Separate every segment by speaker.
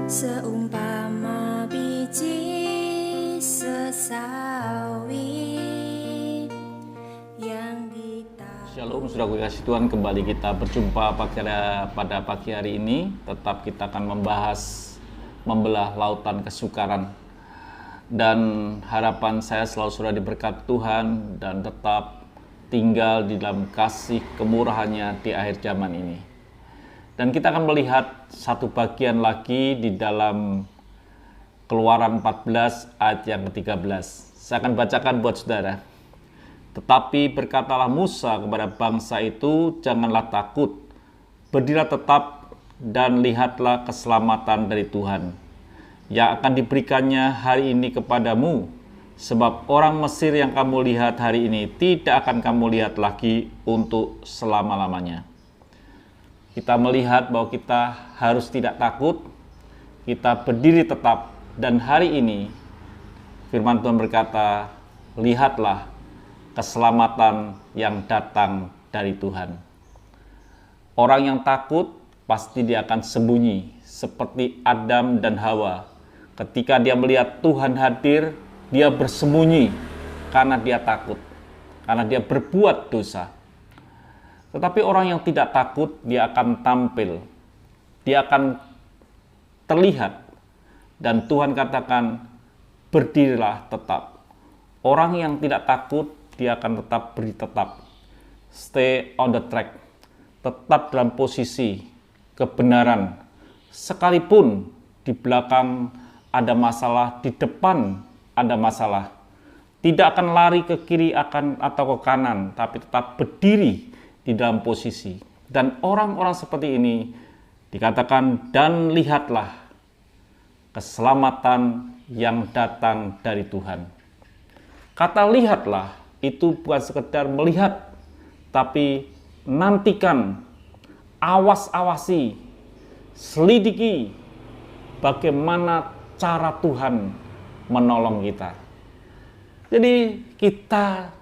Speaker 1: Seumpama biji sesawi yang ditabur.
Speaker 2: Shalom, saudara kasih Tuhan, kembali kita berjumpa pada pagi hari ini. Tetap kita akan membahas membelah lautan kesukaran. Dan harapan saya selalu saudara diberkati Tuhan dan tetap tinggal di dalam kasih kemurahannya di akhir zaman ini. Dan kita akan melihat satu bagian lagi di dalam Keluaran 14 ayat yang ke-13. Saya akan bacakan buat saudara. Tetapi berkatalah Musa kepada bangsa itu, janganlah takut, berdirilah tetap dan lihatlah keselamatan dari Tuhan yang akan diberikannya hari ini kepadamu. Sebab orang Mesir yang kamu lihat hari ini tidak akan kamu lihat lagi untuk selama-lamanya. Kita melihat bahwa kita harus tidak takut, kita berdiri tetap, dan hari ini firman Tuhan berkata, lihatlah keselamatan yang datang dari Tuhan. Orang yang takut pasti dia akan sembunyi, seperti Adam dan Hawa. Ketika dia melihat Tuhan hadir, dia bersembunyi karena dia takut, karena dia berbuat dosa. Tetapi orang yang tidak takut, dia akan tampil, dia akan terlihat, dan Tuhan katakan, berdirilah tetap. Orang yang tidak takut, dia akan tetap berdiri tetap. Stay on the track, tetap dalam posisi kebenaran. Sekalipun di belakang ada masalah, di depan ada masalah, tidak akan lari ke kiri atau ke kanan, tapi tetap berdiri di dalam posisi. Dan orang-orang seperti ini dikatakan, dan lihatlah keselamatan yang datang dari Tuhan. Kata lihatlah itu bukan sekedar melihat, tapi nantikan, awas-awasi, selidiki bagaimana cara Tuhan menolong kita. Jadi kita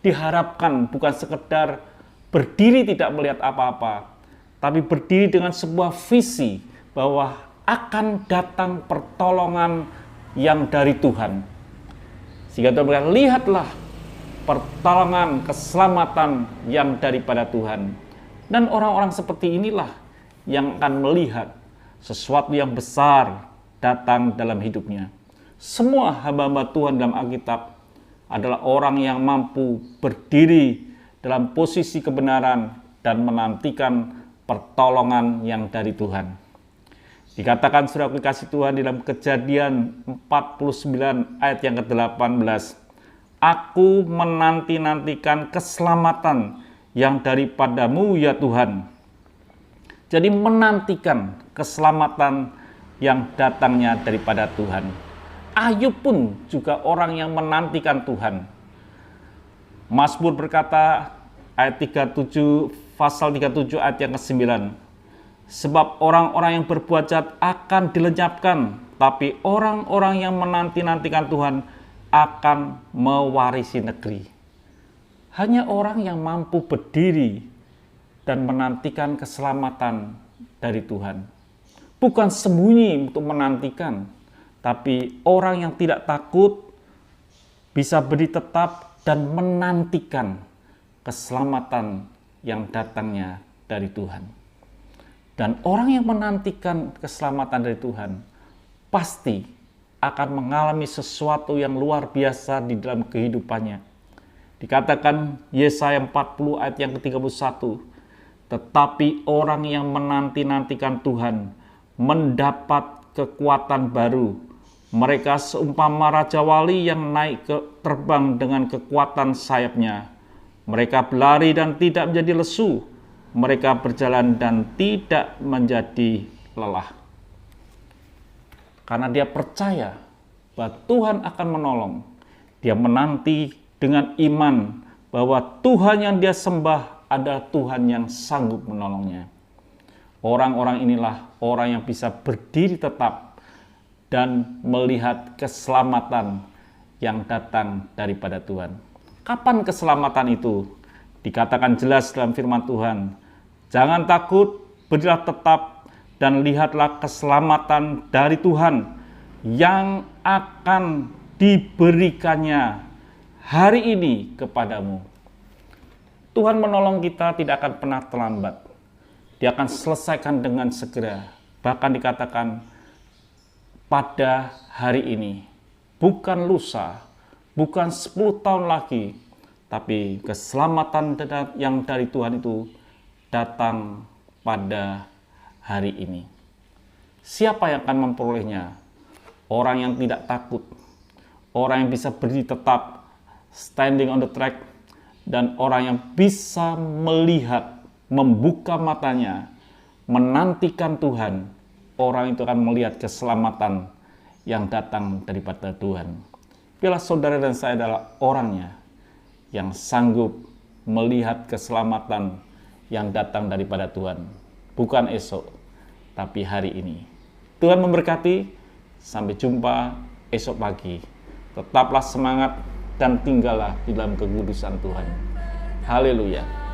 Speaker 2: diharapkan bukan sekedar berdiri tidak melihat apa-apa, tapi berdiri dengan sebuah visi bahwa akan datang pertolongan yang dari Tuhan. Sehingga Tuhan berkata, lihatlah pertolongan, keselamatan yang daripada Tuhan. Dan orang-orang seperti inilah yang akan melihat sesuatu yang besar datang dalam hidupnya. Semua hamba-hamba Tuhan dalam Alkitab adalah orang yang mampu berdiri dalam posisi kebenaran dan menantikan pertolongan yang dari Tuhan. Dikatakan saudara kasih Tuhan di dalam Kejadian 49 ayat yang ke-18, aku menanti-nantikan keselamatan yang daripadamu ya Tuhan. Jadi menantikan keselamatan yang datangnya daripada Tuhan. Ayub pun juga orang yang menantikan Tuhan. Mazmur berkata, ayat 37, pasal 37 ayat yang ke-9, sebab orang-orang yang berbuat jahat akan dilenyapkan, tapi orang-orang yang menanti-nantikan Tuhan akan mewarisi negeri. Hanya orang yang mampu berdiri dan menantikan keselamatan dari Tuhan. Bukan sembunyi untuk menantikan, tapi orang yang tidak takut bisa berdiri tetap dan menantikan keselamatan yang datangnya dari Tuhan. Dan orang yang menantikan keselamatan dari Tuhan pasti akan mengalami sesuatu yang luar biasa di dalam kehidupannya. Dikatakan Yesaya 40 ayat yang ke-31, tetapi orang yang menanti-nantikan Tuhan mendapat kekuatan baru. Mereka seumpama raja wali yang naik terbang dengan kekuatan sayapnya. Mereka berlari dan tidak menjadi lesu. Mereka berjalan dan tidak menjadi lelah. Karena dia percaya bahwa Tuhan akan menolong. Dia menanti dengan iman bahwa Tuhan yang dia sembah adalah Tuhan yang sanggup menolongnya. Orang-orang inilah orang yang bisa berdiri tetap dan melihat keselamatan yang datang daripada Tuhan. Kapan keselamatan itu? Dikatakan jelas dalam firman Tuhan, jangan takut, berdirilah tetap dan lihatlah keselamatan dari Tuhan yang akan diberikannya hari ini kepadamu. Tuhan menolong kita tidak akan pernah terlambat. Dia akan selesaikan dengan segera. Bahkan dikatakan pada hari ini, bukan lusa, bukan 10 tahun lagi, tapi keselamatan yang dari Tuhan itu datang pada hari ini. Siapa yang akan memperolehnya? Orang yang tidak takut, orang yang bisa berdiri tetap, standing on the track, dan orang yang bisa melihat, membuka matanya, menantikan Tuhan. Orang itu akan melihat keselamatan yang datang daripada Tuhan. Bila saudara dan saya adalah orangnya yang sanggup melihat keselamatan yang datang daripada Tuhan. Bukan esok, tapi hari ini. Tuhan memberkati. Sampai jumpa esok pagi. Tetaplah semangat dan tinggallah di dalam kekudusan Tuhan. Haleluya.